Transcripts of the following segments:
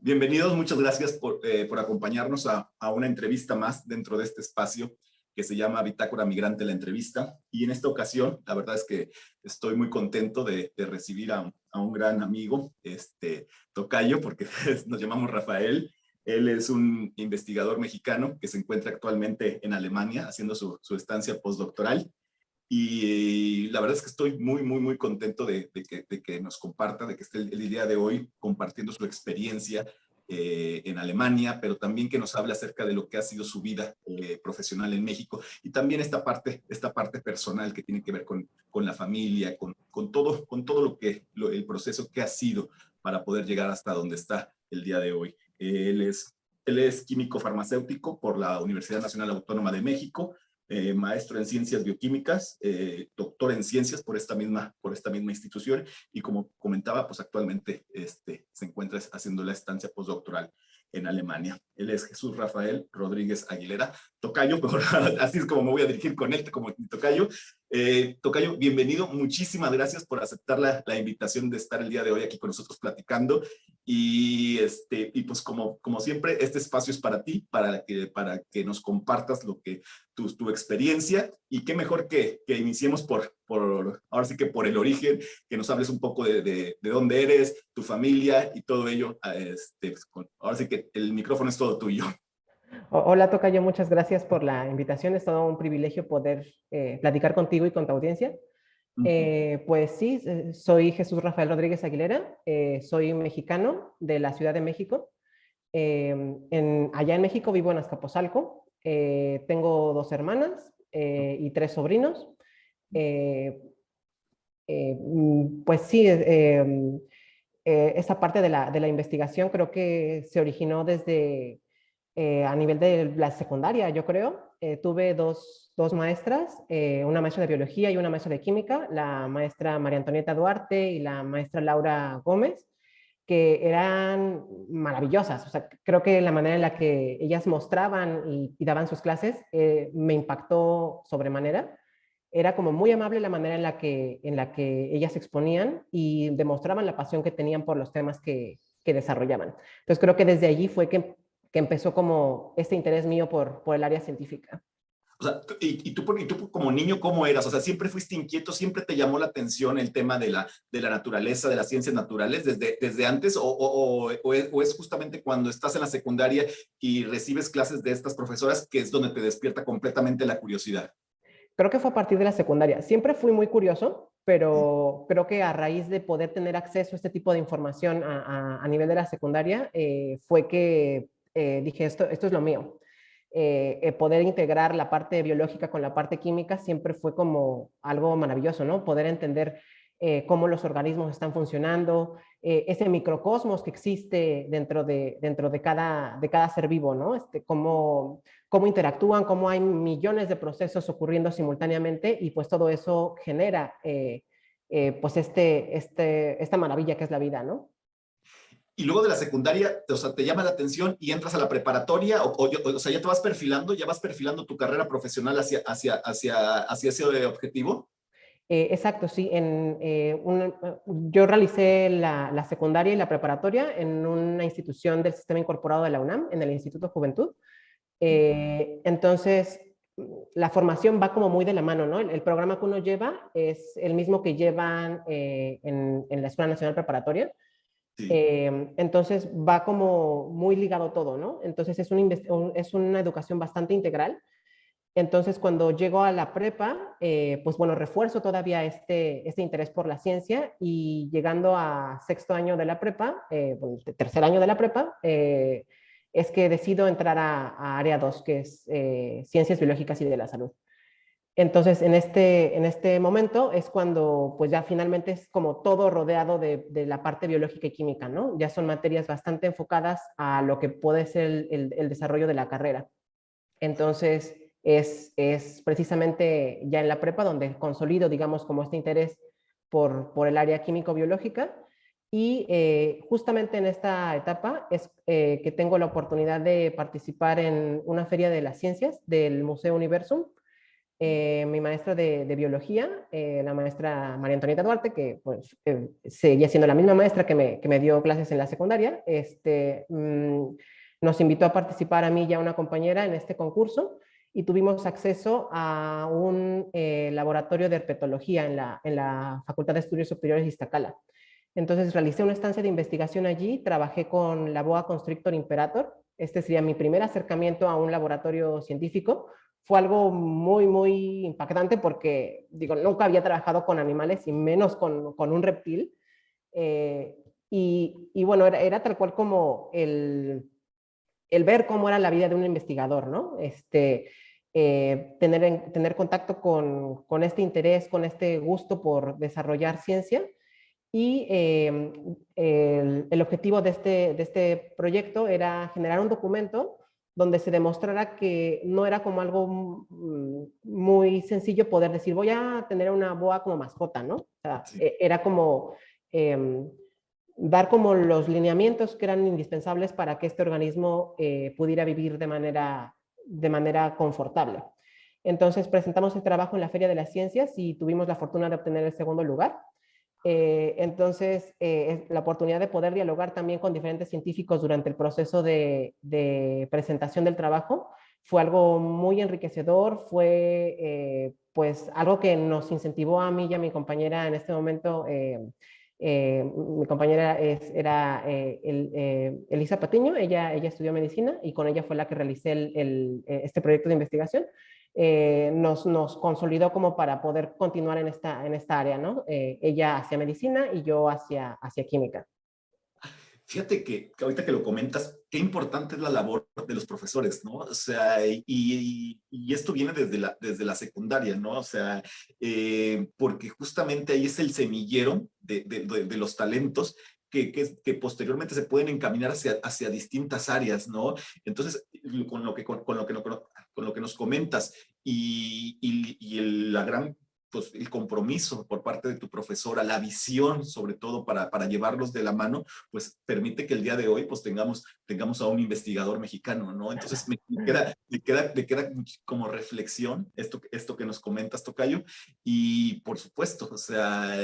Bienvenidos, muchas gracias por acompañarnos a una entrevista más dentro de este espacio que se llama Bitácora Migrante, la entrevista. Y en esta ocasión, la verdad es que estoy muy contento de recibir a un gran amigo, tocayo, porque nos llamamos Rafael. Él es un investigador mexicano que se encuentra actualmente en Alemania haciendo su estancia postdoctoral. Y la verdad es que estoy muy contento de que nos comparta, de que esté el día de hoy compartiendo su experiencia en Alemania, pero también que nos hable acerca de lo que ha sido su vida profesional en México y también esta parte personal que tiene que ver con la familia, con todo el proceso que ha sido para poder llegar hasta donde está el día de hoy. Él es químico farmacéutico por la Universidad Nacional Autónoma de México, maestro en ciencias bioquímicas, doctor en ciencias por esta misma institución, y como comentaba, pues actualmente se encuentra haciendo la estancia postdoctoral en Alemania. Él es Jesús Rafael Rodríguez Aguilera, tocayo, pero así es como me voy a dirigir con él, como tocayo. Tocayo, bienvenido, muchísimas gracias por aceptar la invitación de estar el día de hoy aquí con nosotros platicando. Y pues como siempre, este espacio es para ti, para que nos compartas tu experiencia, y qué mejor que iniciemos ahora sí que por el origen, que nos hables un poco de dónde eres, tu familia y todo ello. Ahora sí que el micrófono es todo tuyo. Hola, tocayo, muchas gracias por la invitación. Es todo un privilegio poder platicar contigo y con tu audiencia. Pues sí, soy Jesús Rafael Rodríguez Aguilera, soy mexicano de la Ciudad de México. Allá en México vivo en Azcapotzalco. Tengo 2 hermanas y 3 sobrinos. Pues sí, esta parte de la investigación creo que se originó desde a nivel de la secundaria, yo creo. Tuve dos maestras, una maestra de biología y una maestra de química, la maestra María Antonieta Duarte y la maestra Laura Gómez, que eran maravillosas. O sea, creo que la manera en la que ellas mostraban y daban sus clases me impactó sobremanera. Era como muy amable la manera en la que ellas exponían y demostraban la pasión que tenían por los temas que desarrollaban. Entonces creo que desde allí fue que empezó como este interés mío por el área científica. O sea, y tú como niño, ¿cómo eras? O sea, ¿siempre fuiste inquieto? ¿Siempre te llamó la atención el tema de la naturaleza, de las ciencias naturales desde antes? ¿O es justamente cuando estás en la secundaria y recibes clases de estas profesoras que es donde te despierta completamente la curiosidad? Creo que fue a partir de la secundaria. Siempre fui muy curioso, pero creo que a raíz de poder tener acceso a este tipo de información a nivel de la secundaria, fue que dije, esto es lo mío. Poder integrar la parte biológica con la parte química siempre fue como algo maravilloso, ¿no? Poder entender cómo los organismos están funcionando, ese microcosmos que existe dentro de cada ser vivo, ¿no? Cómo interactúan, cómo hay millones de procesos ocurriendo simultáneamente, y pues todo eso genera pues esta maravilla que es la vida, ¿no? Y luego de la secundaria, o sea, te llama la atención y entras a la preparatoria, o sea, ya te vas perfilando, ya vas perfilando tu carrera profesional hacia ese objetivo. Exacto, sí. Yo realicé la secundaria y la preparatoria en una institución del Sistema Incorporado de la UNAM, en el Instituto Juventud. Entonces, la formación va como muy de la mano, ¿no? El programa que uno lleva es el mismo que llevan en la Escuela Nacional Preparatoria. Sí. Entonces, va como muy ligado todo, ¿no? Entonces, es una educación bastante integral. Entonces, cuando llego a la prepa, pues bueno, refuerzo todavía este interés por la ciencia, y llegando a 6º año de la prepa, bueno, 3er año de la prepa, es que decido entrar a área 2, que es Ciencias Biológicas y de la Salud. Entonces, en este momento es cuando pues ya finalmente es como todo rodeado de la parte biológica y química, ¿no? Ya son materias bastante enfocadas a lo que puede ser el desarrollo de la carrera. Entonces, es precisamente ya en la prepa donde consolido, digamos, como este interés por el área químico-biológica. Y justamente en esta etapa es que tengo la oportunidad de participar en una feria de las ciencias del Museo Universum, mi maestra de biología, la maestra María Antonieta Duarte, que pues seguía siendo la misma maestra que me dio clases en la secundaria, nos invitó a participar a mí y a una compañera en este concurso y tuvimos acceso a un laboratorio de herpetología en la Facultad de Estudios Superiores de Iztacala. Entonces realicé una estancia de investigación allí, trabajé con la boa constrictor imperator. Este sería mi primer acercamiento a un laboratorio científico. Fue algo muy, muy impactante porque, digo, nunca había trabajado con animales y menos con un reptil. Eh, y bueno, era tal cual como el ver cómo era la vida de un investigador, ¿no? Tener contacto con este interés, con este gusto por desarrollar ciencia. Y el objetivo de este proyecto era generar un documento donde se demostrara que no era como algo muy sencillo poder decir, voy a tener una boa como mascota, ¿no? O sea, Sí. era como dar como los lineamientos que eran indispensables para que este organismo pudiera vivir de manera confortable. Entonces presentamos el trabajo en la Feria de las Ciencias y tuvimos la fortuna de obtener el segundo lugar. Entonces, la oportunidad de poder dialogar también con diferentes científicos durante el proceso de presentación del trabajo fue algo muy enriquecedor, fue pues algo que nos incentivó a mí y a mi compañera en este momento. Mi compañera era Elisa Patiño, ella estudió medicina y con ella fue la que realicé este proyecto de investigación. Nos consolidó como para poder continuar en esta área, ¿no? Ella hacia medicina y yo hacia química. Fíjate que ahorita que lo comentas, qué importante es la labor de los profesores, ¿no? O sea, y esto viene desde la secundaria, ¿no? O sea, porque justamente ahí es el semillero de los talentos que posteriormente se pueden encaminar hacia distintas áreas, ¿no? Entonces, con lo que nos comentas la gran pues, el compromiso por parte de tu profesora, la visión sobre todo para llevarlos de la mano, pues permite que el día de hoy pues tengamos a un investigador mexicano, ¿no? Entonces me queda como reflexión esto que nos comentas, Tocayo, y por supuesto, o sea,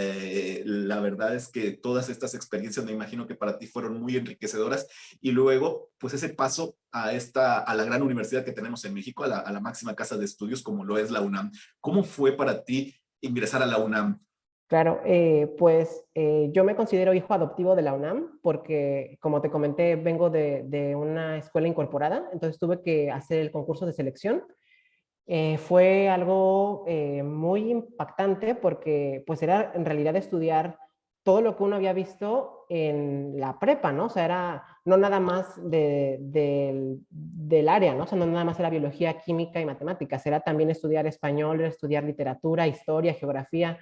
la verdad es que todas estas experiencias me imagino que para ti fueron muy enriquecedoras y luego pues ese paso a la gran universidad que tenemos en México, a la máxima casa de estudios como lo es la UNAM. ¿Cómo fue para ti ingresar a la UNAM? Claro, pues yo me considero hijo adoptivo de la UNAM porque, como te comenté, vengo de una escuela incorporada, entonces tuve que hacer el concurso de selección. Fue algo muy impactante porque pues era en realidad estudiar todo lo que uno había visto en la prepa, ¿no? O sea, era no nada más del área, ¿no? O sea, no nada más era biología, química y matemáticas, era también estudiar español, era estudiar literatura, historia, geografía.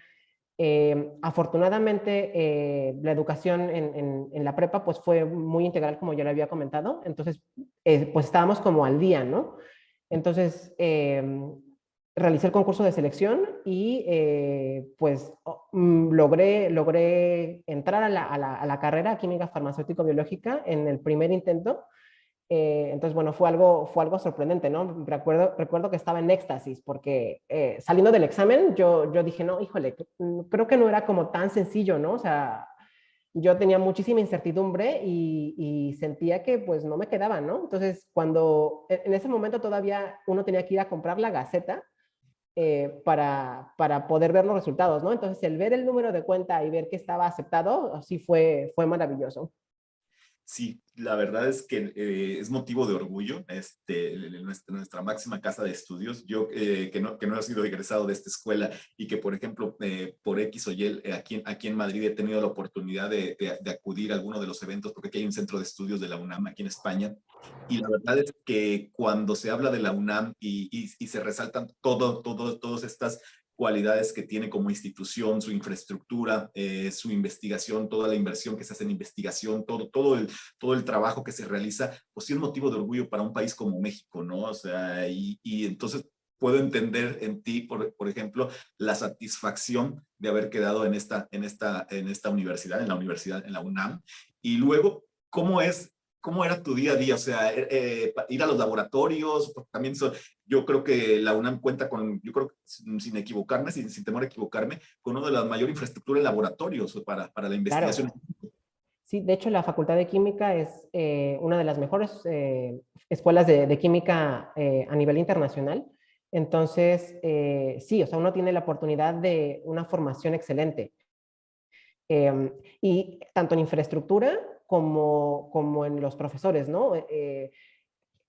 Afortunadamente, la educación en la prepa pues fue muy integral, como ya le había comentado, entonces pues estábamos como al día, ¿no? Entonces, realicé el concurso de selección y pues logré entrar a la carrera química farmacéutico-biológica en el primer intento. Entonces, bueno, fue algo sorprendente, ¿no? Recuerdo que estaba en éxtasis porque saliendo del examen yo dije, no, híjole, creo que no era como tan sencillo, ¿no? O sea, yo tenía muchísima incertidumbre y sentía que pues no me quedaba, ¿no? Entonces, cuando en ese momento todavía uno tenía que ir a comprar la Gaceta para poder ver los resultados, ¿no? Entonces, el ver el número de cuenta y ver que estaba aceptado, sí fue maravilloso. Sí, la verdad es que es motivo de orgullo nuestra máxima casa de estudios. Yo que no he sido egresado de esta escuela y que, por ejemplo, por X o Y, aquí en Madrid he tenido la oportunidad de acudir a alguno de los eventos, porque aquí hay un centro de estudios de la UNAM aquí en España. Y la verdad es que cuando se habla de la UNAM y se resaltan todas estas cualidades que tiene como institución, su infraestructura, su investigación, toda la inversión que se hace en investigación, todo el trabajo que se realiza, pues sí es motivo de orgullo para un país como México, ¿no? O sea, y entonces puedo entender en ti, por ejemplo, la satisfacción de haber quedado en esta universidad, en la UNAM, y luego, ¿cómo es ¿cómo era tu día a día? O sea, ir a los laboratorios, porque también yo creo que la UNAM cuenta con, yo creo, sin equivocarme, sin temor a equivocarme, con una de las mayores infraestructuras de laboratorios para la investigación. Claro. Sí, de hecho, la Facultad de Química es una de las mejores escuelas de química a nivel internacional. Entonces, sí, o sea, uno tiene la oportunidad de una formación excelente. Y tanto en infraestructura como en los profesores, ¿no?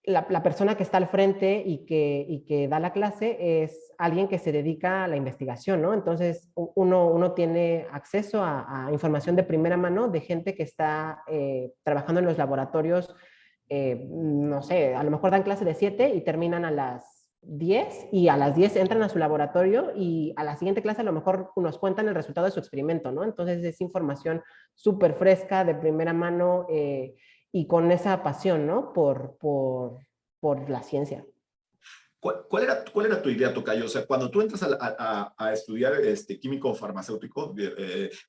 La persona que está al frente y que da la clase es alguien que se dedica a la investigación, ¿no? Entonces, uno tiene acceso a información de primera mano de gente que está trabajando en los laboratorios, no sé, a lo mejor dan clase de 7 y terminan a las 10 y a las 10 entran a su laboratorio y a la siguiente clase a lo mejor nos cuentan el resultado de su experimento, ¿no? Entonces es información súper fresca, de primera mano, y con esa pasión, ¿no? Por la ciencia. ¿Cuál era tu idea, Tocayo? O sea, cuando tú entras a estudiar químico farmacéutico,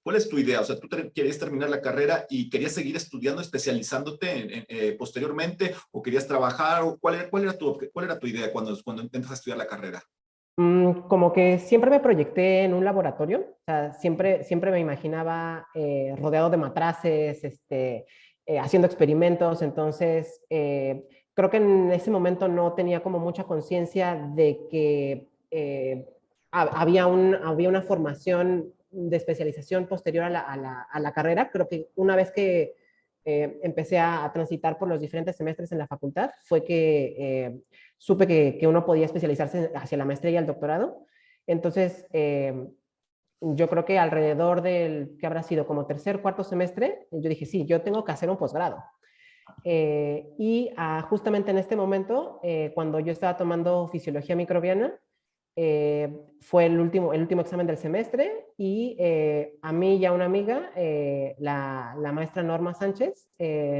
¿cuál es tu idea? O sea, ¿tú querías terminar la carrera y querías seguir estudiando, especializándote posteriormente, o querías trabajar? O cuál era tu idea cuando entras a estudiar la carrera? Como que siempre me proyecté en un laboratorio, o sea, siempre me imaginaba rodeado de matraces, haciendo experimentos, entonces creo que en ese momento no tenía como mucha conciencia de que había una formación de especialización posterior a la carrera. Creo que una vez que empecé a transitar por los diferentes semestres en la facultad, fue que supe que uno podía especializarse hacia la maestría y el doctorado. Entonces, yo creo que alrededor del, que habrá sido como tercer, cuarto semestre, yo dije, sí, yo tengo que hacer un posgrado. Justamente en este momento, cuando yo estaba tomando fisiología microbiana, fue el último examen del semestre y a mí y a una amiga, la maestra Norma Sánchez,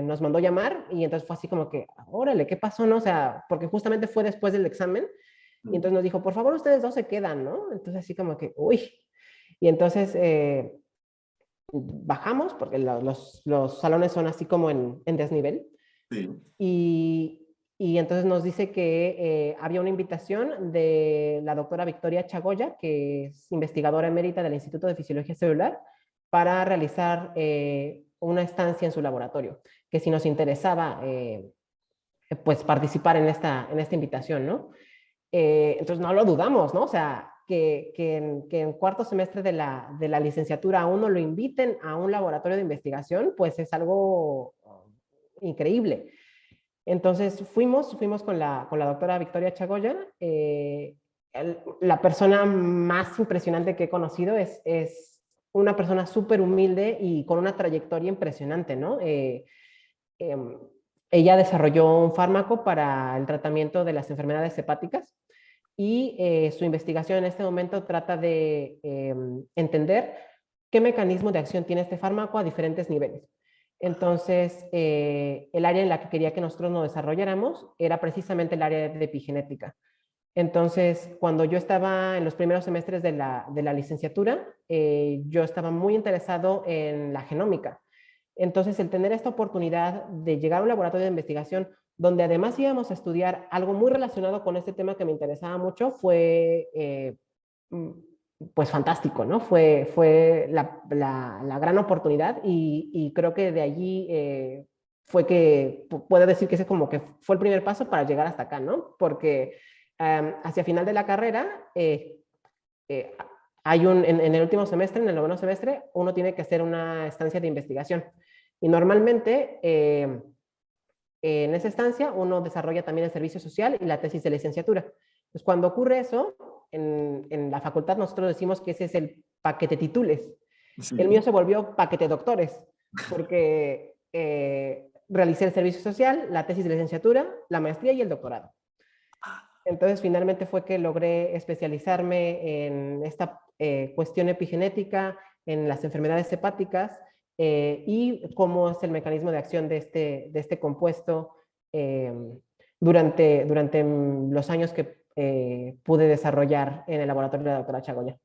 nos mandó llamar y entonces fue así como que, órale, ¿qué pasó? No? O sea, porque justamente fue después del examen y entonces nos dijo, por favor, ustedes dos se quedan, ¿no? Entonces así como que, uy. Y entonces bajamos, porque los salones son así como en desnivel. Sí. Y entonces nos dice que había una invitación de la doctora Victoria Chagoya, que es investigadora emérita del Instituto de Fisiología Celular, para realizar una estancia en su laboratorio, que si nos interesaba pues participar en esta invitación, ¿no? Entonces no lo dudamos, ¿no? O sea, que en cuarto semestre de la licenciatura a uno lo inviten a un laboratorio de investigación, pues es algo increíble. Entonces fuimos con la doctora Victoria Chagoya. La persona más impresionante que he conocido es una persona súper humilde y con una trayectoria impresionante, ¿no? Eh, Ella desarrolló un fármaco para el tratamiento de las enfermedades hepáticas y su investigación en este momento trata de entender qué mecanismo de acción tiene este fármaco a diferentes niveles. Entonces, el área en la que quería que nosotros nos desarrolláramos era precisamente el área de epigenética. Entonces, cuando yo estaba en los primeros semestres de la licenciatura, yo estaba muy interesado en la genómica. Entonces, el tener esta oportunidad de llegar a un laboratorio de investigación donde además íbamos a estudiar algo muy relacionado con este tema que me interesaba mucho, fue pues fantástico, ¿no? Fue la gran oportunidad y creo que de allí fue que puedo decir que ese como que fue el primer paso para llegar hasta acá, ¿no? Porque hacia final de la carrera eh, hay en el último semestre, en el noveno semestre, uno tiene que hacer una estancia de investigación. Y normalmente en esa estancia uno desarrolla también el servicio social y la tesis de licenciatura. Pues cuando ocurre eso, en la facultad nosotros decimos que ese es el paquete titules. El mío Sí. se volvió paquete doctores, porque realicé el servicio social, la tesis de licenciatura, la maestría y el doctorado. Entonces, finalmente fue que logré especializarme en esta cuestión epigenética, en las enfermedades hepáticas y cómo es el mecanismo de acción de este compuesto eh, durante los años que pude desarrollar en el laboratorio de la doctora Chagoya.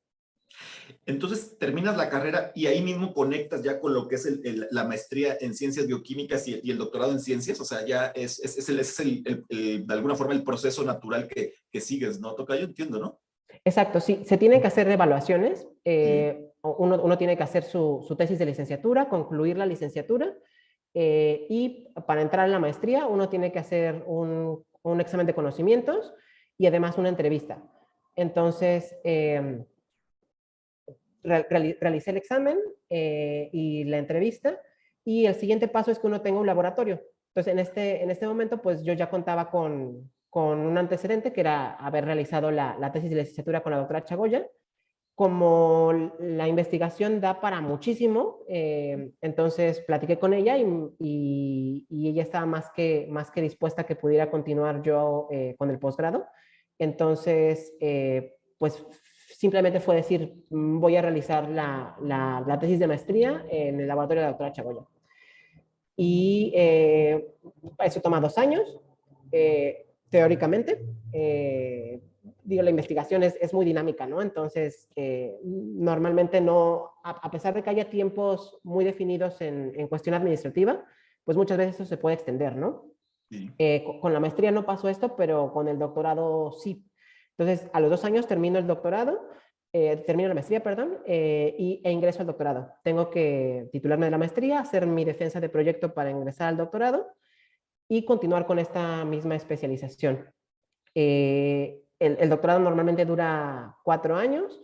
Entonces terminas la carrera y ahí mismo conectas ya con lo que es la maestría en ciencias bioquímicas y el doctorado en ciencias, o sea, ya de alguna forma el proceso natural que sigues, ¿no? Toca, yo entiendo, ¿no? Exacto, sí, se tienen que hacer evaluaciones. Sí, Uno tiene que hacer su tesis de licenciatura, concluir la licenciatura, y para entrar en la maestría uno tiene que hacer un examen de conocimientos y además una entrevista. Entonces, realicé el examen y la entrevista, y el siguiente paso es que uno tenga un laboratorio. Entonces, en este momento, pues yo ya contaba con un antecedente que era haber realizado la tesis de licenciatura con la doctora Chagoya. Como la investigación da para muchísimo, entonces platiqué con ella y ella estaba más que dispuesta a que pudiera continuar yo con el posgrado. Entonces, pues simplemente fue decir, voy a realizar la tesis de maestría en el laboratorio de la doctora Chagoya. Y eso toma 2 años, teóricamente. Digo, la investigación es muy dinámica, ¿no? Entonces, normalmente no, a pesar de que haya tiempos muy definidos en cuestión administrativa, pues muchas veces eso se puede extender, ¿no? sí. Con la maestría no pasó esto, pero con el doctorado sí. Entonces, a los 2 años termino el doctorado, termino la maestría, perdón, e ingreso al doctorado. Tengo que titularme de la maestría, hacer mi defensa de proyecto para ingresar al doctorado y continuar con esta misma especialización. El doctorado normalmente dura 4 años.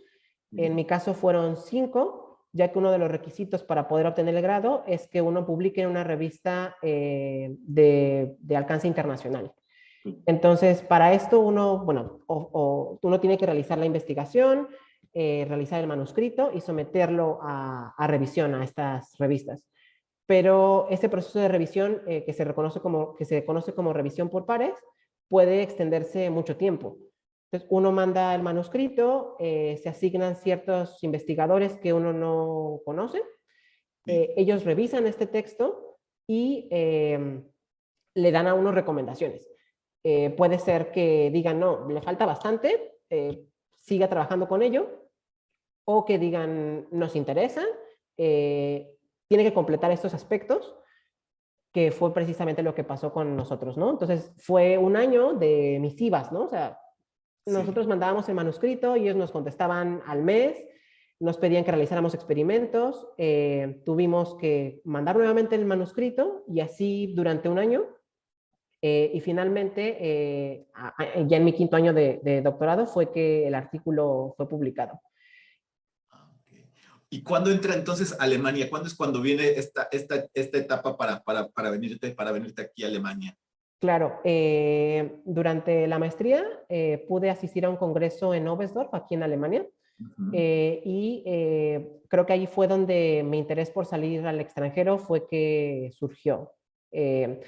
En Sí. mi caso fueron 5, ya que uno de los requisitos para poder obtener el grado es que uno publique en una revista de alcance internacional. Entonces, para esto uno, bueno, uno tiene que realizar la investigación, realizar el manuscrito y someterlo a revisión a estas revistas. Pero ese proceso de revisión, que se conoce como revisión por pares, puede extenderse mucho tiempo. Entonces, uno manda el manuscrito, se asignan ciertos investigadores que uno no conoce, Sí. ellos revisan este texto y le dan a uno recomendaciones. Puede ser que digan, no, le falta bastante, siga trabajando con ello, o que digan, nos interesa, eh, tiene que completar estos aspectos, que fue precisamente lo que pasó con nosotros, ¿no? Entonces, fue un año de misivas, ¿no? O sea, Sí. nosotros mandábamos el manuscrito y ellos nos contestaban al mes, nos pedían que realizáramos experimentos, tuvimos que mandar nuevamente el manuscrito y así durante un año. Y finalmente, ya en mi 5.º año de doctorado fue que el artículo fue publicado. Ah, ok. ¿Y cuándo entra entonces Alemania? ¿Cuándo es cuando viene esta etapa para venirte aquí a Alemania? Claro, durante la maestría pude asistir a un congreso en Oberstdorf, aquí en Alemania, Ujú. y creo que ahí fue donde mi interés por salir al extranjero fue que surgió. Eh,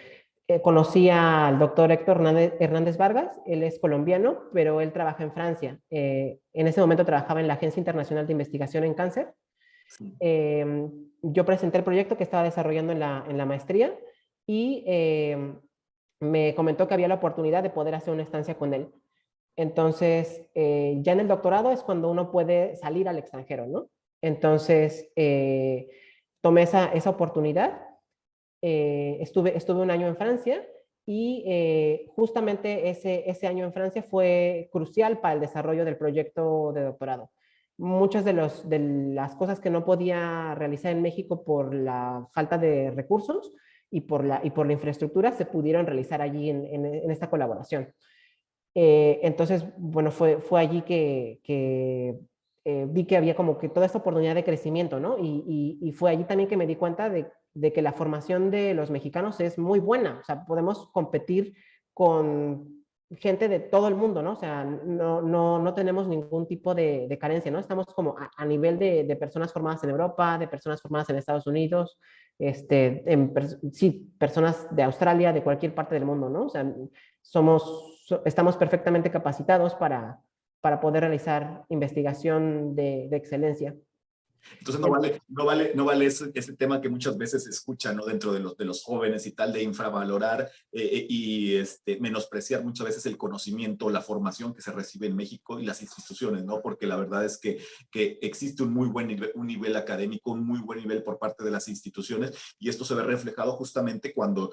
Conocí al doctor Héctor Hernández Vargas, él es colombiano, pero él trabaja en Francia. En ese momento trabajaba en la Agencia Internacional de Investigación en Cáncer. Sí. Eh, yo presenté el proyecto que estaba desarrollando en la maestría y me comentó que había la oportunidad de poder hacer una estancia con él. Entonces, ya en el doctorado es cuando uno puede salir al extranjero, ¿no? Entonces, tomé esa oportunidad, estuve un año en Francia y justamente ese año en Francia fue crucial para el desarrollo del proyecto de doctorado. Muchas de las cosas que no podía realizar en México por la falta de recursos y por la infraestructura se pudieron realizar allí en esta colaboración. Entonces, bueno, fue allí que vi que había como que toda esta oportunidad de crecimiento, ¿no? Y fue allí también que me di cuenta de que la formación de los mexicanos es muy buena, o sea, podemos competir con gente de todo el mundo, ¿no? O sea, no tenemos ningún tipo de carencia, ¿no? Estamos como a nivel de personas formadas en Europa, de personas formadas en Estados Unidos, sí, personas de Australia, de cualquier parte del mundo, ¿no? O sea, estamos perfectamente capacitados para poder realizar investigación de excelencia. Entonces no vale ese tema que muchas veces se escucha, ¿no? Dentro de los jóvenes y tal, de infravalorar y menospreciar muchas veces el conocimiento, la formación que se recibe en México y las instituciones, ¿no? Porque la verdad es que existe un muy buen nivel, un nivel académico, un muy buen nivel por parte de las instituciones, y esto se ve reflejado justamente cuando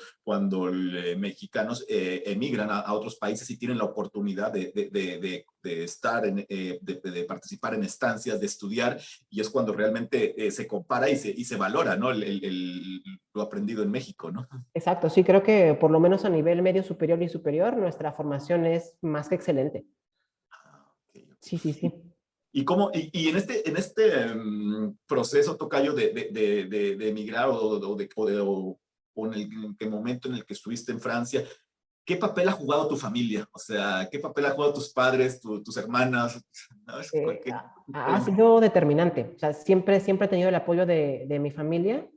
mexicanos emigran a otros países y tienen la oportunidad de estar, de participar en estancias, de estudiar, y es cuando realmente se compara y se valora, ¿no? Lo aprendido en México, ¿no? Exacto, sí, creo que por lo menos a nivel medio superior y superior, nuestra formación es más que excelente. Ah, okay, okay. Sí, sí, sí. Y en este proceso, Tocayo, de emigrar o en el momento en el que estuviste en Francia, ¿qué papel ha jugado tu familia? O sea, ¿qué papel ha jugado tus padres, tus hermanas? ¿No? Ha sido determinante. O sea, siempre he tenido el apoyo de mi familia.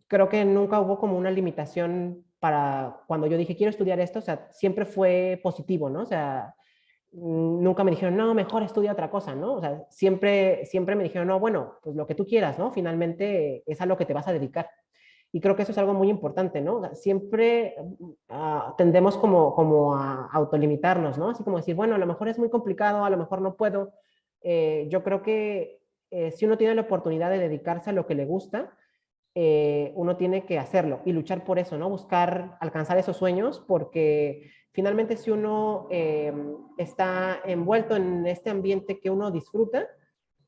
Creo que nunca hubo como una limitación para cuando yo dije quiero estudiar esto. O sea, siempre fue positivo, ¿no? O sea, nunca me dijeron, no, mejor estudia otra cosa, ¿no? O sea, siempre me dijeron, no, bueno, pues lo que tú quieras, ¿no? Finalmente es a lo que te vas a dedicar. Y creo que eso es algo muy importante, ¿no? O sea, siempre tendemos como a autolimitarnos, ¿no? Así como decir, bueno, a lo mejor es muy complicado, a lo mejor no puedo. Yo creo que si uno tiene la oportunidad de dedicarse a lo que le gusta, uno tiene que hacerlo y luchar por eso, ¿no? Buscar alcanzar esos sueños, porque finalmente si uno está envuelto en este ambiente que uno disfruta,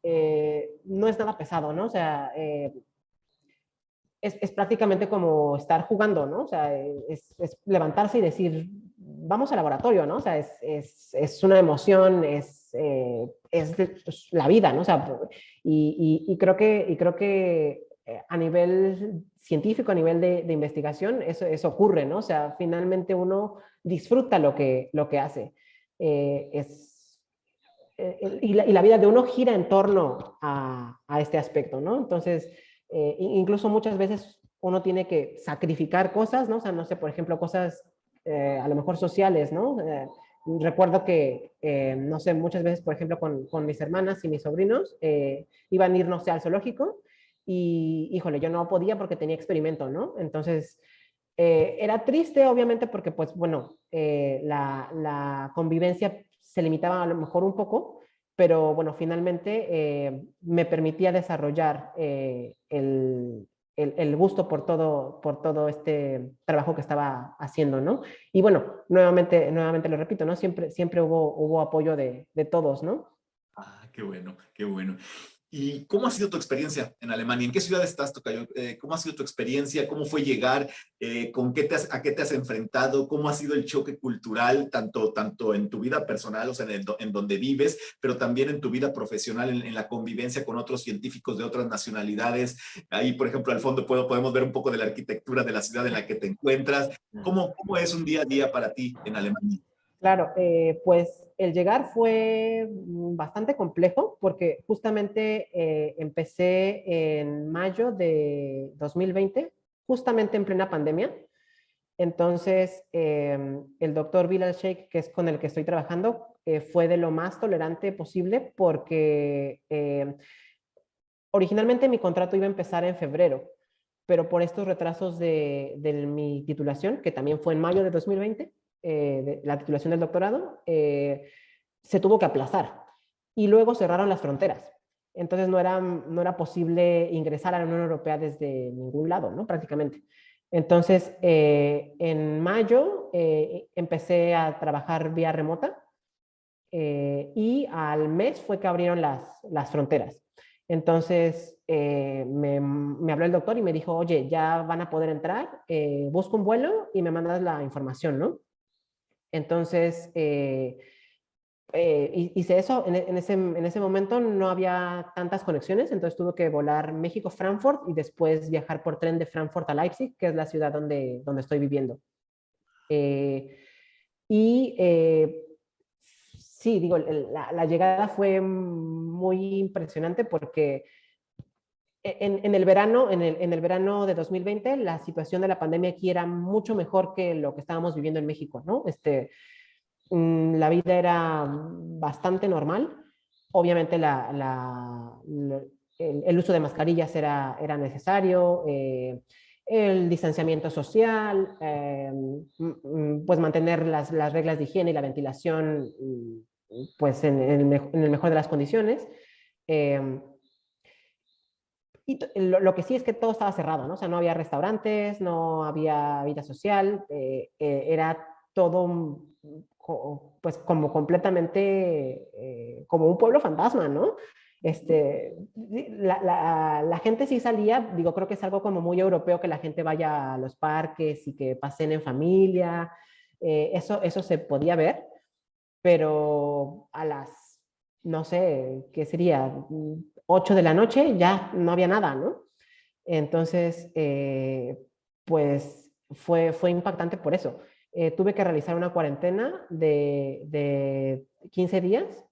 no es nada pesado, ¿no? O sea, es prácticamente como estar jugando, ¿no? O sea, es levantarse y decir, vamos al laboratorio, ¿no? O sea, es una emoción, es la vida, ¿no? O sea, y creo que a nivel científico, a nivel de investigación, eso ocurre, ¿no? O sea, finalmente uno disfruta lo que hace. Y la vida de uno gira en torno a este aspecto, ¿no? Entonces, incluso muchas veces uno tiene que sacrificar cosas, ¿no? O sea, no sé, por ejemplo, cosas a lo mejor sociales, ¿no? Recuerdo que, no sé, muchas veces, por ejemplo, con mis hermanas y mis sobrinos, iban a ir, no sé, al zoológico y, híjole, yo no podía porque tenía experimento, ¿no? Entonces, era triste, obviamente, porque, pues, bueno, la convivencia se limitaba a lo mejor un poco, pero bueno, finalmente me permitía desarrollar el gusto por todo este trabajo que estaba haciendo, ¿no? Y bueno, nuevamente lo repito, ¿no? Siempre hubo apoyo de todos, ¿no? Ah, qué bueno, qué bueno. ¿Y cómo ha sido tu experiencia en Alemania? ¿En qué ciudad estás, Tocayo? ¿Cómo ha sido tu experiencia? ¿Cómo fue llegar? ¿A qué te has enfrentado? ¿Cómo ha sido el choque cultural, tanto en tu vida personal, o sea, en donde vives, pero también en tu vida profesional, en la convivencia con otros científicos de otras nacionalidades? Ahí, por ejemplo, al fondo podemos ver un poco de la arquitectura de la ciudad en la que te encuentras. ¿Cómo es un día a día para ti en Alemania? Claro, pues el llegar fue bastante complejo porque justamente empecé en mayo de 2020, justamente en plena pandemia. Entonces, el doctor Bilal Sheikh, que es con el que estoy trabajando, fue de lo más tolerante posible porque originalmente mi contrato iba a empezar en febrero, pero por estos retrasos de mi titulación, que también fue en mayo de 2020, la titulación del doctorado, se tuvo que aplazar. Y luego cerraron las fronteras. Entonces no era posible ingresar a la Unión Europea desde ningún lado, ¿no? Prácticamente. Entonces, en mayo empecé a trabajar vía remota y al mes fue que abrieron las fronteras. Entonces me habló el doctor y me dijo, oye, ya van a poder entrar, busca un vuelo y me mandas la información, ¿no? Entonces hice eso, en ese momento no había tantas conexiones, entonces tuve que volar México-Frankfurt y después viajar por tren de Frankfurt a Leipzig, que es la ciudad donde estoy viviendo. Eh, y sí, digo, la llegada fue muy impresionante porque en el verano, en el verano de 2020, la situación de la pandemia aquí era mucho mejor que lo que estábamos viviendo en México, ¿no? La vida era bastante normal. obviamente el uso de mascarillas era necesario, el distanciamiento social, pues mantener las reglas de higiene y la ventilación pues en el mejor de las condiciones. Eh, y lo que sí es que todo estaba cerrado, ¿no? O sea, no había restaurantes, no había vida social, era todo pues como completamente como un pueblo fantasma, ¿no? La gente sí salía, digo, creo que es algo como muy europeo que la gente vaya a los parques y que pasen en familia, eso se podía ver, pero a las, no sé, ¿qué sería? 8 de la noche ya no había nada, ¿no? Entonces, pues fue impactante por eso. Tuve que realizar una cuarentena de 15 días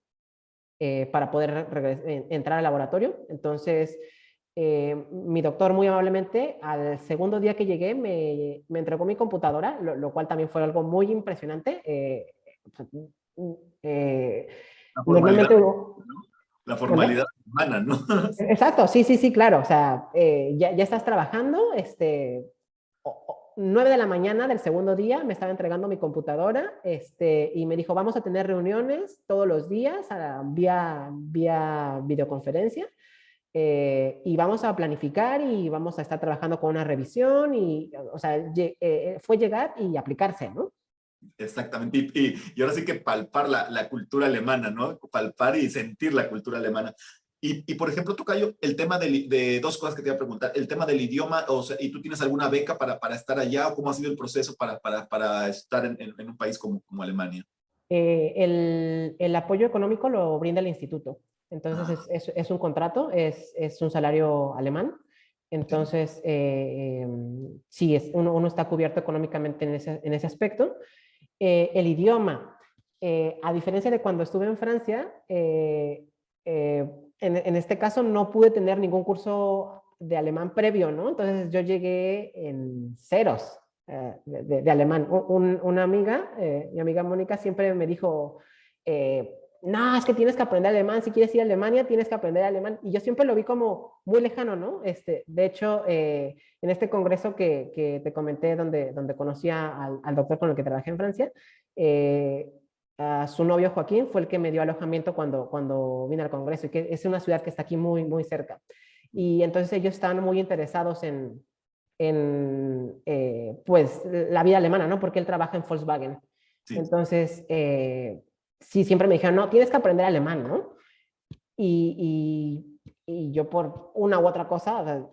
para poder entrar al laboratorio. Entonces, mi doctor muy amablemente, al segundo día que llegué, me entregó mi computadora, lo cual también fue algo muy impresionante. Eh, La formalidad, Normalmente, ¿no? La ¿mande? formalidad humana, ¿no? Exacto, sí, sí, sí, claro. O sea, ya estás trabajando, 9 de la mañana del segundo día me estaba entregando mi computadora, y me dijo, vamos a tener reuniones todos los días vía videoconferencia, y vamos a planificar y vamos a estar trabajando con una revisión y, o sea, fue llegar y aplicarse, ¿no? Exactamente. Y ahora sí que palpar la cultura alemana, ¿no? Palpar y sentir la cultura alemana. Por ejemplo, Tocayo, el tema de dos cosas que te iba a preguntar. El tema del idioma, o sea, ¿y tú tienes alguna beca para estar allá o cómo ha sido el proceso para estar en un país como Alemania? El apoyo económico lo brinda el instituto. Entonces Ah, es un contrato, es un salario alemán. sí, Entonces, sí, uno está cubierto económicamente en ese aspecto. El idioma, a diferencia de cuando estuve en Francia, eh, en este caso no pude tener ningún curso de alemán previo, ¿no? Entonces yo llegué en ceros de alemán. Una amiga, mi amiga Mónica, siempre me dijo, no, es que tienes que aprender alemán, si quieres ir a Alemania, tienes que aprender alemán. Y yo siempre lo vi como muy lejano, ¿no? De hecho, en este congreso que te comenté, donde conocí al doctor con el que trabajé en Francia, eh, a su novio Joaquín fue el que me dio alojamiento cuando vine al congreso, y que es una ciudad que está aquí muy, muy cerca. Y entonces ellos estaban muy interesados pues, la vida alemana, ¿no? Porque él trabaja en Volkswagen. sí. Entonces, sí, siempre me dijeron, no, tienes que aprender alemán, ¿no? Y yo por una u otra cosa,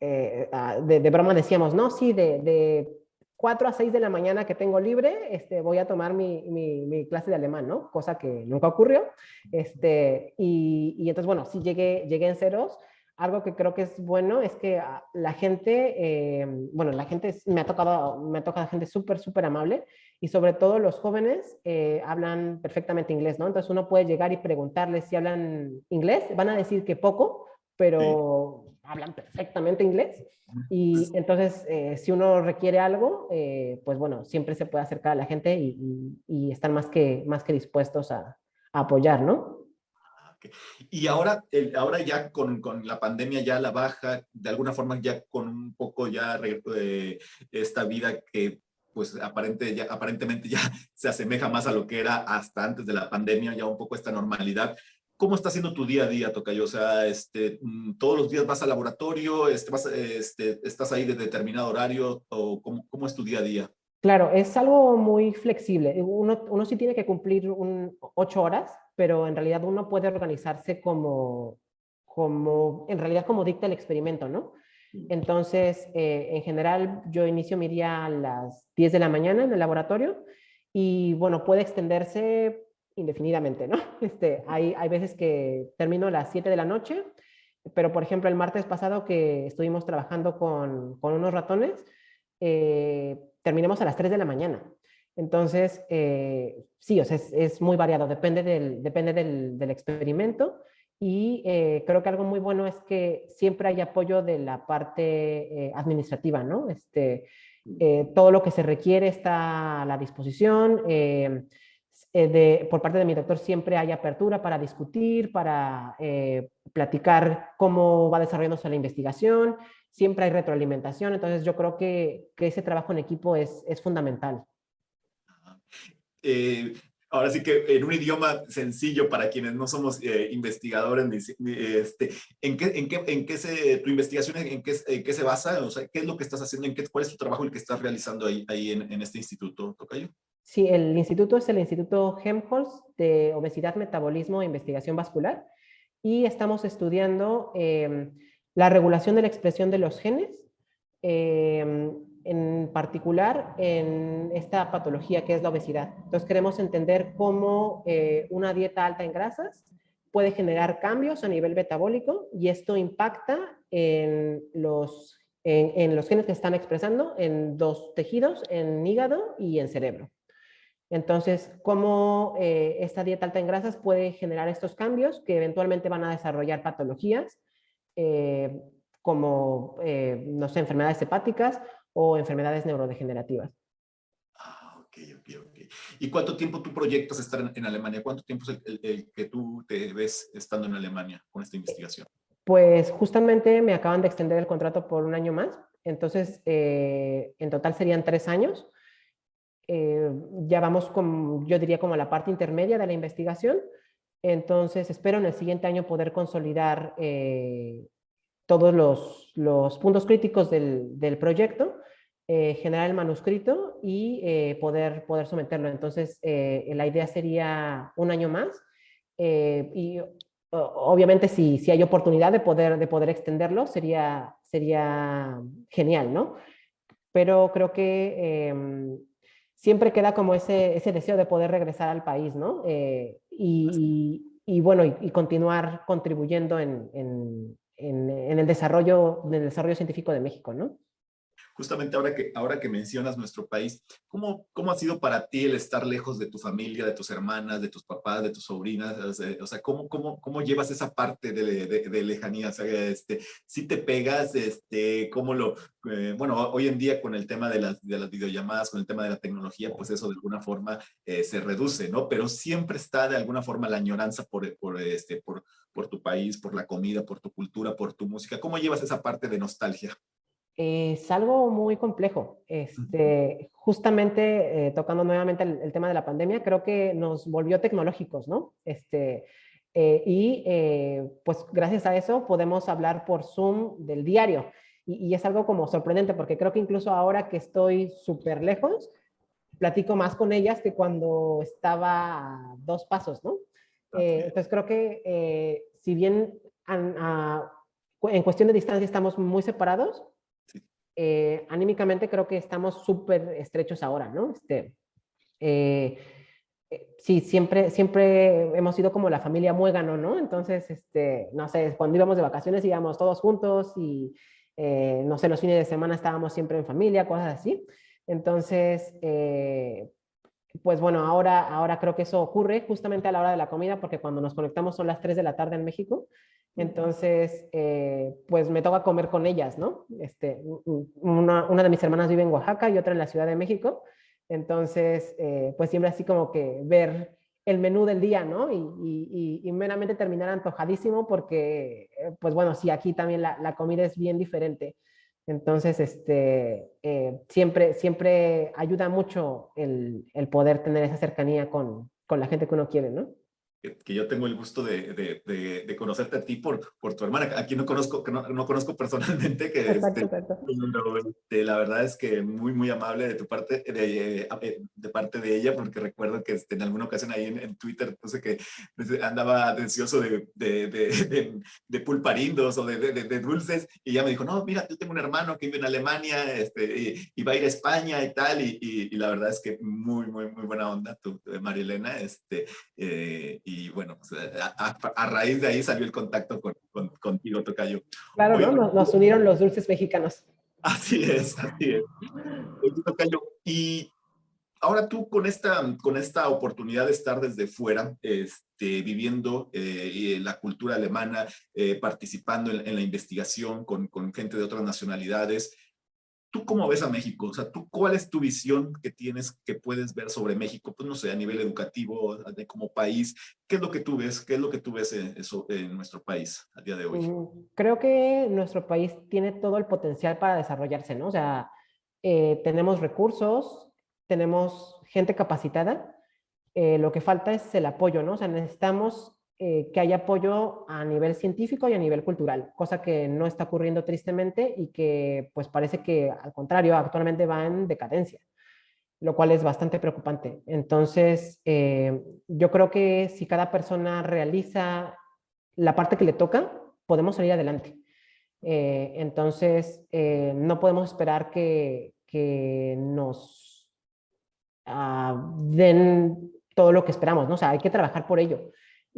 de broma decíamos, no, sí, de 4 a 6 de la mañana que tengo libre, voy a tomar mi clase de alemán, ¿no? Cosa que nunca ocurrió. Y entonces, bueno, sí llegué en ceros. Algo que creo que es bueno es que la gente, bueno, la gente me ha tocado gente súper, súper amable, y sobre todo los jóvenes hablan perfectamente inglés, ¿no? Entonces uno puede llegar y preguntarles si hablan inglés, van a decir que poco, Sí. pero hablan perfectamente inglés. Y Pues, entonces, si uno requiere algo, pues bueno, siempre se puede acercar a la gente y están más que dispuestos a apoyar, ¿no? ok. Y ahora, ahora ya con la pandemia ya a la baja, de alguna forma ya con un poco ya esta vida que pues aparentemente ya se asemeja más a lo que era hasta antes de la pandemia, ya un poco esta normalidad. ¿Cómo está siendo tu día a día, Tocayo? O sea, todos los días vas al laboratorio, estás ahí de determinado horario, o cómo es tu día a día. Claro, es algo muy flexible. Uno sí tiene que cumplir 8 horas, pero en realidad uno puede organizarse en realidad como dicta el experimento, ¿no? Entonces, en general, yo inicio mi día a las 10 de la mañana en el laboratorio y, bueno, puede extenderse indefinidamente, ¿no? Hay veces que termino a las 7 de la noche, pero, por ejemplo, el martes pasado que estuvimos trabajando con unos ratones, terminamos a las 3 de la mañana. Entonces, sí, o sea, es muy variado, depende del experimento. Y creo que algo muy bueno es que siempre hay apoyo de la parte administrativa, ¿no? Todo lo que se requiere está a la disposición. por parte de mi doctor siempre hay apertura para discutir, para platicar cómo va desarrollándose la investigación, siempre hay retroalimentación, entonces yo creo que ese trabajo en equipo es fundamental. Eh, Ahora sí que en un idioma sencillo para quienes no somos investigadores, tu investigación en qué se basa? O sea, ¿qué es lo que estás haciendo? ¿Cuál es tu trabajo el que estás realizando ahí en este instituto, Tocayo? Sí, el instituto es el Instituto Helmholtz de Obesidad, Metabolismo e Investigación Vascular y estamos estudiando la regulación de la expresión de los genes, en particular en esta patología que es la obesidad. Entonces queremos entender cómo una dieta alta en grasas puede generar cambios a nivel metabólico y esto impacta en los genes que se están expresando en dos tejidos, en hígado y en cerebro. Entonces, cómo esta dieta alta en grasas puede generar estos cambios que eventualmente van a desarrollar patologías eh, como, no sé, enfermedades hepáticas o enfermedades neurodegenerativas. Ok, ok, ok. ¿Y cuánto tiempo tú proyectas estar en Alemania? ¿Cuánto tiempo es el que tú te ves estando en Alemania con esta investigación? Pues justamente me acaban de extender el contrato por un año más, entonces en total serían 3 años. Ya vamos, yo diría, como a la parte intermedia de la investigación. Entonces, espero en el siguiente año poder consolidar todos los puntos críticos del proyecto, generar el manuscrito y poder someterlo. Entonces, la idea sería un año más. Y obviamente, si hay oportunidad de poder extenderlo, sería genial, ¿no? Pero creo que siempre queda como ese deseo de poder regresar al país, ¿no? Y bueno, y continuar contribuyendo en el desarrollo científico de México, ¿no? Justamente ahora que mencionas nuestro país, ¿cómo ha sido para ti el estar lejos de tu familia, de tus hermanas, de tus papás, de tus sobrinas? O sea, ¿cómo llevas esa parte de lejanía? O sea, si te pegas, bueno, hoy en día con el tema de las videollamadas, con el tema de la tecnología, pues eso de alguna forma se reduce, ¿no? Pero siempre está de alguna forma la añoranza por tu país, por la comida, por tu cultura, por tu música. ¿Cómo llevas esa parte de nostalgia? Es algo muy complejo. Justamente tocando nuevamente el tema de la pandemia, creo que nos volvió tecnológicos, ¿no? Pues gracias a eso podemos hablar por Zoom del diario. Y es algo como sorprendente porque creo que incluso ahora que estoy súper lejos, platico más con ellas que cuando estaba a 2 pasos, ¿no? Así es. Entonces creo que si bien en cuestión de distancia estamos muy separados, Sí. anímicamente creo que estamos súper estrechos ahora, ¿no? Eh, sí, siempre hemos sido como la familia muégano, ¿no? Entonces, no sé, cuando íbamos de vacaciones íbamos todos juntos y, no sé, los fines de semana estábamos siempre en familia, cosas así. Entonces, pues bueno, ahora creo que eso ocurre justamente a la hora de la comida, porque cuando nos conectamos son las 3 de la tarde en México. Entonces, pues me toca comer con ellas, ¿no? Una de mis hermanas vive en Oaxaca y otra en la Ciudad de México. Entonces, pues siempre así como que ver el menú del día, ¿no? Y meramente terminar antojadísimo porque, pues bueno, sí, aquí también la comida es bien diferente. Entonces, siempre ayuda mucho el poder tener esa cercanía con la gente que uno quiere, ¿no? Que yo tengo el gusto de conocerte a ti por tu hermana, a quien no conozco, que no conozco personalmente, Exacto, exacto. la verdad es que muy, muy amable de tu parte, de parte de ella, porque recuerdo que en alguna ocasión ahí en Twitter puse que andaba deseoso de pulparindos o de dulces, y ella me dijo, no, mira, yo tengo un hermano que vive en Alemania, y va a ir a España y tal, y la verdad es que muy, muy, muy buena onda, María Elena, y bueno, pues, a raíz de ahí salió el contacto contigo, Tocayo. Claro, Oye, ¿no? Nos unieron los dulces mexicanos. así es, así es. Oye, Tocayo, y ahora tú con esta oportunidad de estar desde fuera, viviendo la cultura alemana, participando en la investigación con gente de otras nacionalidades, ¿Tú cómo ves a México? O sea, ¿cuál es tu visión que tienes, que puedes ver sobre México? Pues no sé, a nivel educativo, como país, ¿qué es lo que tú ves? ¿Qué es lo que tú ves en nuestro país a día de hoy? Creo que nuestro país tiene todo el potencial para desarrollarse, ¿no? O sea, tenemos recursos, tenemos gente capacitada, lo que falta es el apoyo, ¿no? O sea, necesitamos que haya apoyo a nivel científico y a nivel cultural, cosa que no está ocurriendo tristemente y que pues parece que al contrario, actualmente va en decadencia, lo cual es bastante preocupante. Entonces, yo creo que si cada persona realiza la parte que le toca, podemos salir adelante. Entonces, no podemos esperar que nos den todo lo que esperamos, ¿no? O sea, hay que trabajar por ello.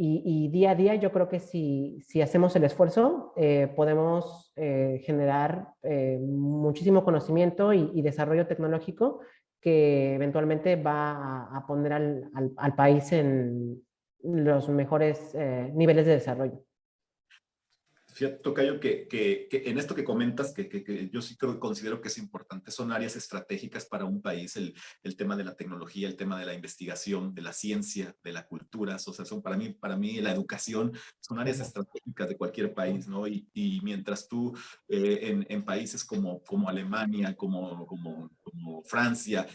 Y día a día yo creo que si hacemos el esfuerzo, podemos generar muchísimo conocimiento y desarrollo tecnológico que eventualmente va a poner al país en los mejores niveles de desarrollo. Fíjate, Tocayo, que en esto que comentas, que yo sí creo, considero que es importante, son áreas estratégicas para un país, el tema de la tecnología, el tema de la investigación, de la ciencia, de la cultura, o sea, son para mí la educación son áreas estratégicas de cualquier país, ¿no? Y mientras tú en países como Alemania, como Francia,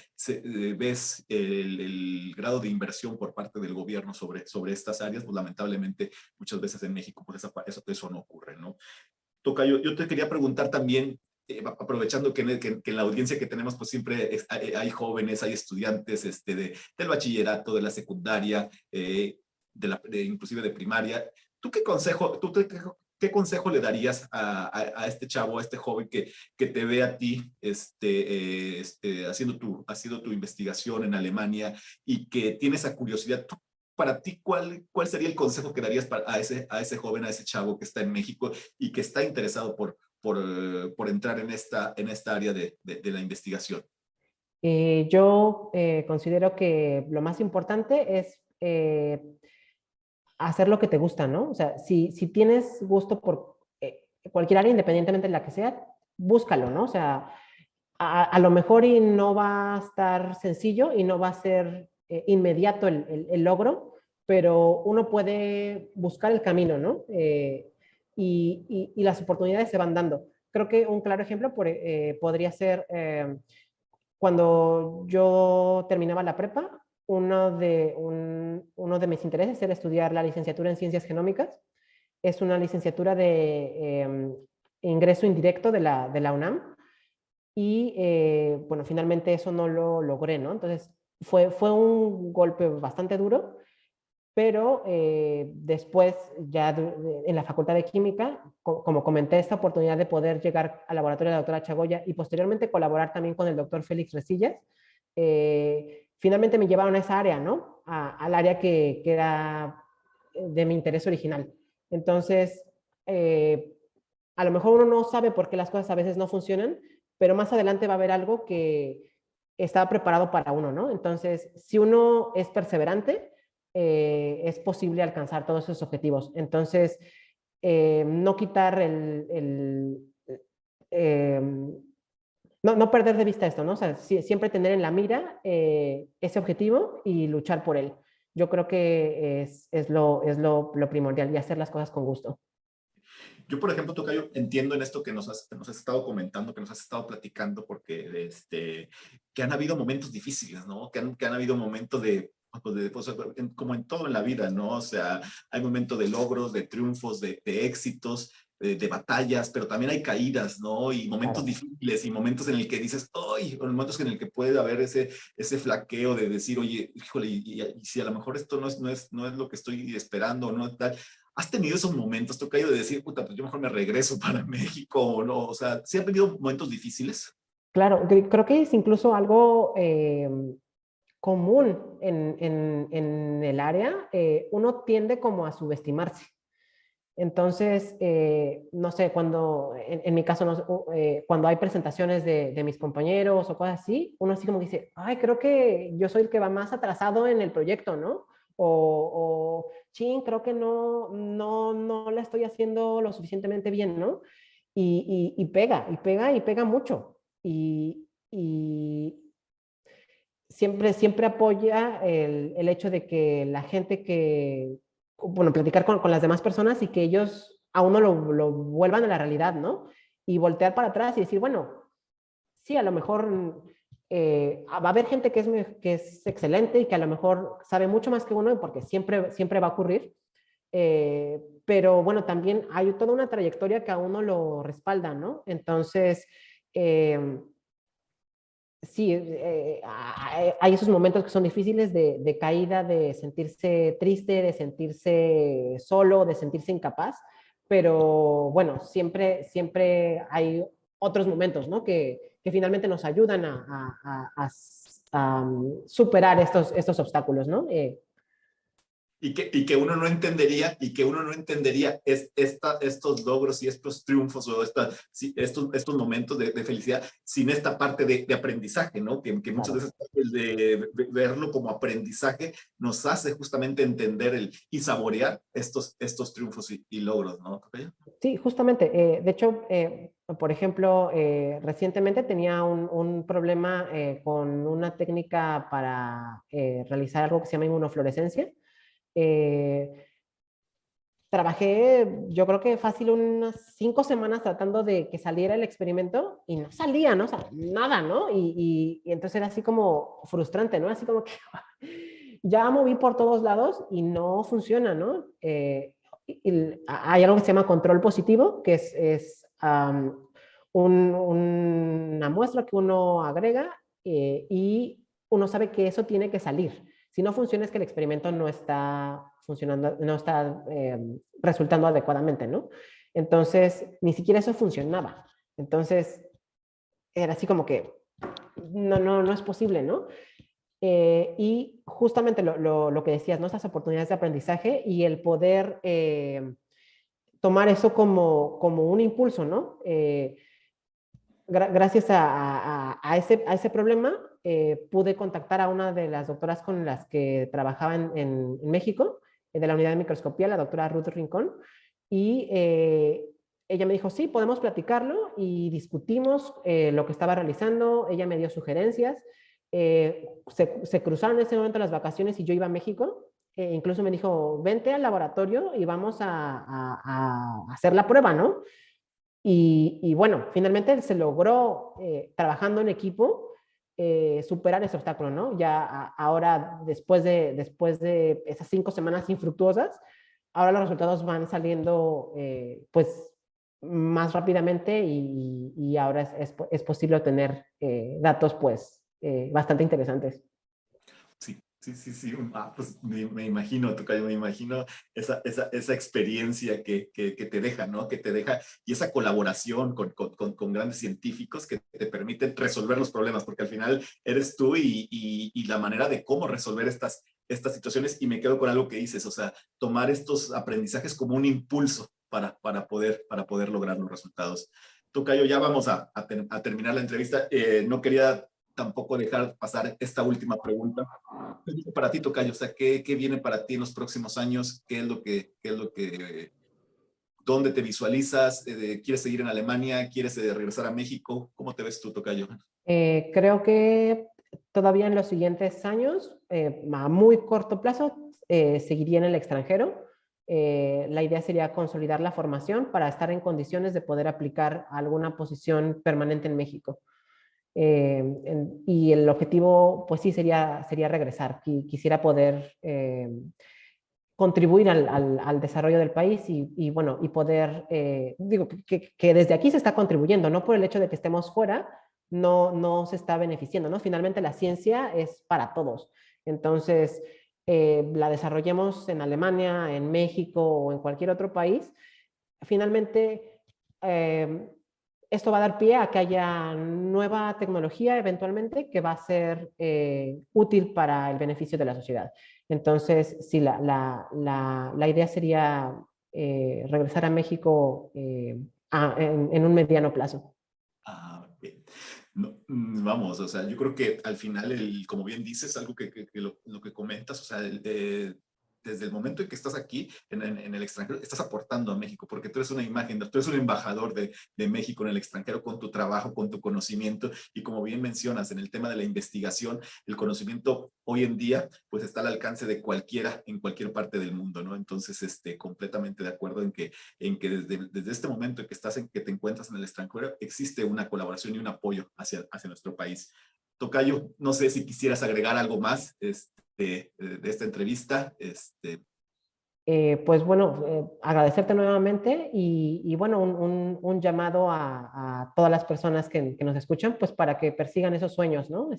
ves el grado de inversión por parte del gobierno sobre estas áreas, pues lamentablemente muchas veces en México pues eso no ocurre, ¿no? Tocayo, yo te quería preguntar también, aprovechando que en la audiencia que tenemos, pues siempre hay jóvenes, hay estudiantes del bachillerato, de la secundaria, inclusive de primaria. ¿Tú qué consejo, qué consejo le darías a este chavo, a este joven que te ve a ti haciendo tu investigación en Alemania y que tiene esa curiosidad? Para ti, ¿cuál sería el consejo que darías a ese joven, a ese chavo que está en México y que está interesado por entrar en esta área de la investigación? Yo considero que lo más importante es hacer lo que te gusta, ¿no? O sea, si tienes gusto por cualquier área, independientemente de la que sea, búscalo, ¿no? O sea, a lo mejor y no va a estar sencillo y no va a ser inmediato el logro, pero uno puede buscar el camino, ¿no? Y las oportunidades se van dando. Creo que un claro ejemplo podría ser cuando yo terminaba la prepa, uno de mis intereses era estudiar la licenciatura en ciencias genómicas. Es una licenciatura de ingreso indirecto de la UNAM y bueno, finalmente eso no lo logré, ¿no? Entonces fue un golpe bastante duro, pero después ya en la Facultad de Química, como comenté, esta oportunidad de poder llegar al laboratorio de la doctora Chagoya y posteriormente colaborar también con el doctor Félix Resillas, finalmente me llevaron a esa área, ¿no? Al área que era de mi interés original. Entonces, a lo mejor uno no sabe por qué las cosas a veces no funcionan, pero más adelante va a haber algo que está preparado para uno, ¿no? Entonces, si uno es perseverante, es posible alcanzar todos esos objetivos. Entonces, no quitar eh, no perder de vista esto, ¿no? O sea, siempre tener en la mira ese objetivo y luchar por él. Yo creo que lo primordial y hacer las cosas con gusto. Yo, por ejemplo, Tocayo, entiendo en esto que nos has estado comentando, que nos has estado platicando, porque que han habido momentos difíciles, ¿no? Que han habido momentos pues, como en todo en la vida, ¿no? O sea, hay momentos de logros, de triunfos, de éxitos, de batallas, pero también hay caídas, ¿no? Y momentos Claro. difíciles y momentos en el que dices, ¡ay! O momentos en el que puede haber ese flaqueo de decir, oye, híjole, y si a lo mejor esto no es lo que estoy esperando, no tal. ¿Has tenido esos momentos, Tocayo, de decir, puta, pues yo mejor me regreso para México o no? O sea, ¿sí han tenido momentos difíciles? Claro, creo que es incluso algo común en el área. Uno tiende como a subestimarse. Entonces, no sé, en mi caso, cuando hay presentaciones de mis compañeros o cosas así, uno así como dice, ay, creo que yo soy el que va más atrasado en el proyecto, ¿no? Chin, creo que no la estoy haciendo lo suficientemente bien, ¿no? Y pega mucho. y siempre apoya el hecho de que la gente que, bueno, platicar con las demás personas y que ellos a uno lo vuelvan a la realidad, ¿no? Y voltear para atrás y decir, bueno, sí, a lo mejor va a haber gente que es excelente y que a lo mejor sabe mucho más que uno, porque siempre va a ocurrir. Pero bueno, también hay toda una trayectoria que a uno lo respalda, ¿no? Entonces, sí, hay esos momentos que son difíciles de caída, de sentirse triste, de sentirse solo, de sentirse incapaz, pero bueno, siempre hay otros momentos, ¿no? Que finalmente nos ayudan a superar estos obstáculos, ¿no? Y que uno no entendería estos logros y estos triunfos o estos momentos de felicidad sin esta parte de aprendizaje, ¿no? Que muchas Claro. veces el de verlo como aprendizaje nos hace justamente entender y saborear estos triunfos y logros, ¿no? Sí, justamente. De hecho, por ejemplo, recientemente tenía un problema con una técnica para realizar algo que se llama inmunofluorescencia. Eh, Trabajé, yo creo que fácil unas 5 semanas tratando de que saliera el experimento y no salía, ¿no? O sea, nada, ¿no? Y entonces era así como frustrante, ¿no? Así como que ya moví por todos lados y no funciona, ¿no? Hay algo que se llama control positivo, que es una muestra que uno agrega y uno sabe que eso tiene que salir. Si no funciona es que el experimento no está funcionando, no está resultando adecuadamente, ¿no? Entonces, ni siquiera eso funcionaba. Entonces, era así como que no es posible, ¿no? Y justamente lo que decías, ¿no? Esas oportunidades de aprendizaje y el poder tomar eso como un impulso, ¿no? Gracias a ese problema, pude contactar a una de las doctoras con las que trabajaba en México, de la unidad de microscopía, la doctora Ruth Rincón, y ella me dijo, sí, podemos platicarlo, y discutimos lo que estaba realizando, ella me dio sugerencias, se cruzaron en ese momento las vacaciones y yo iba a México, incluso me dijo, vente al laboratorio y vamos a hacer la prueba, ¿no? Y bueno, finalmente se logró, trabajando en equipo, superar ese obstáculo, ¿no? Ya ahora, después de esas 5 semanas infructuosas, ahora los resultados van saliendo, pues, más rápidamente y ahora es posible obtener datos, pues, bastante interesantes. Sí, sí, sí, sí. Pues me imagino, Tocayo, me imagino esa experiencia que te deja, ¿no? Que te deja, y esa colaboración con grandes científicos que te permiten resolver los problemas, porque al final eres tú y la manera de cómo resolver estas situaciones, y me quedo con algo que dices, o sea, tomar estos aprendizajes como un impulso para poder lograr los resultados. Tocayo, ya vamos a terminar la entrevista. No quería tampoco dejar pasar esta última pregunta. ¿Qué viene para ti, Tocayo? O sea, ¿qué viene para ti en los próximos años? ¿Dónde te visualizas? ¿Quieres seguir en Alemania? ¿Quieres regresar a México? ¿Cómo te ves tú, Tocayo? Creo que todavía en los siguientes años, a muy corto plazo, seguiría en el extranjero. La idea sería consolidar la formación para estar en condiciones de poder aplicar a alguna posición permanente en México. Y el objetivo, pues sí, sería regresar. Quisiera poder contribuir al desarrollo del país y bueno, y poder, digo, que desde aquí se está contribuyendo, no por el hecho de que estemos fuera, no se está beneficiando, ¿no? Finalmente la ciencia es para todos. Entonces, la desarrollemos en Alemania, en México o en cualquier otro país, finalmente esto va a dar pie a que haya nueva tecnología eventualmente que va a ser útil para el beneficio de la sociedad. Entonces, sí, la idea sería regresar a México en un mediano plazo. Bien. No, vamos, o sea, yo creo que al final, como bien dices, algo que lo que comentas, o sea, desde el momento en que estás aquí, en el extranjero, estás aportando a México, porque tú eres una imagen, tú eres un embajador de México en el extranjero con tu trabajo, con tu conocimiento, y como bien mencionas, en el tema de la investigación, el conocimiento hoy en día, pues está al alcance de cualquiera, en cualquier parte del mundo, ¿no? Entonces, completamente de acuerdo en que desde este momento en que que te encuentras en el extranjero, existe una colaboración y un apoyo hacia nuestro país. Tocayo, no sé si quisieras agregar algo más de esta entrevista. Pues bueno, agradecerte nuevamente y bueno, un llamado a todas las personas que nos escuchan, pues para que persigan esos sueños, ¿no?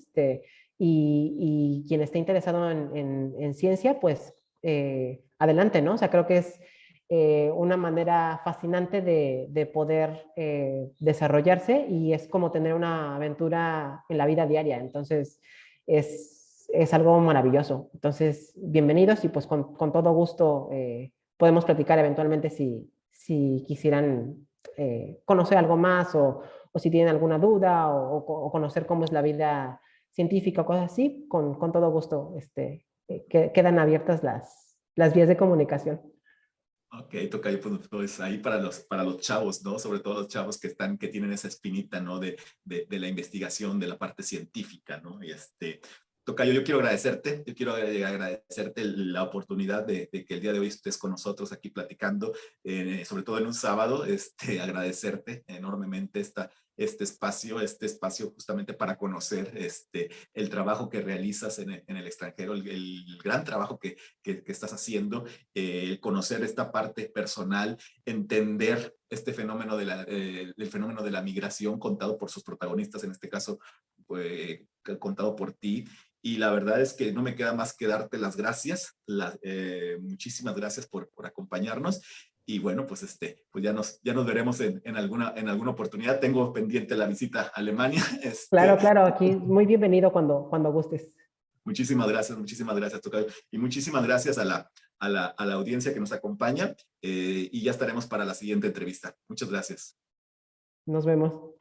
Y quien esté interesado en ciencia, pues adelante, ¿no? O sea, creo que es una manera fascinante de poder desarrollarse y es como tener una aventura en la vida diaria. Entonces, es algo maravilloso. Entonces, bienvenidos y pues con todo gusto podemos platicar eventualmente si quisieran conocer algo más o si tienen alguna duda o conocer cómo es la vida científica o cosas así, con todo gusto quedan abiertas las vías de comunicación. Ok, Tocayo, pues ahí para los chavos, ¿no? Sobre todo los chavos que tienen esa espinita, ¿no? De la investigación, de la parte científica, ¿no? Y Tocayo, yo quiero agradecerte la oportunidad de que el día de hoy estés con nosotros aquí platicando, sobre todo en un sábado, agradecerte enormemente este espacio justamente para conocer el trabajo que realizas en el extranjero, el gran trabajo que estás haciendo, el conocer esta parte personal, entender este fenómeno del fenómeno de la migración contado por sus protagonistas, en este caso, pues, contado por ti. Y la verdad es que no me queda más que darte las gracias, muchísimas gracias por acompañarnos. Y bueno, pues ya nos veremos en alguna oportunidad. Tengo pendiente la visita a Alemania. Claro, claro, aquí muy bienvenido cuando gustes. Muchísimas gracias, Tocayo. Y muchísimas gracias a la audiencia que nos acompaña. Y ya estaremos para la siguiente entrevista. Muchas gracias. Nos vemos.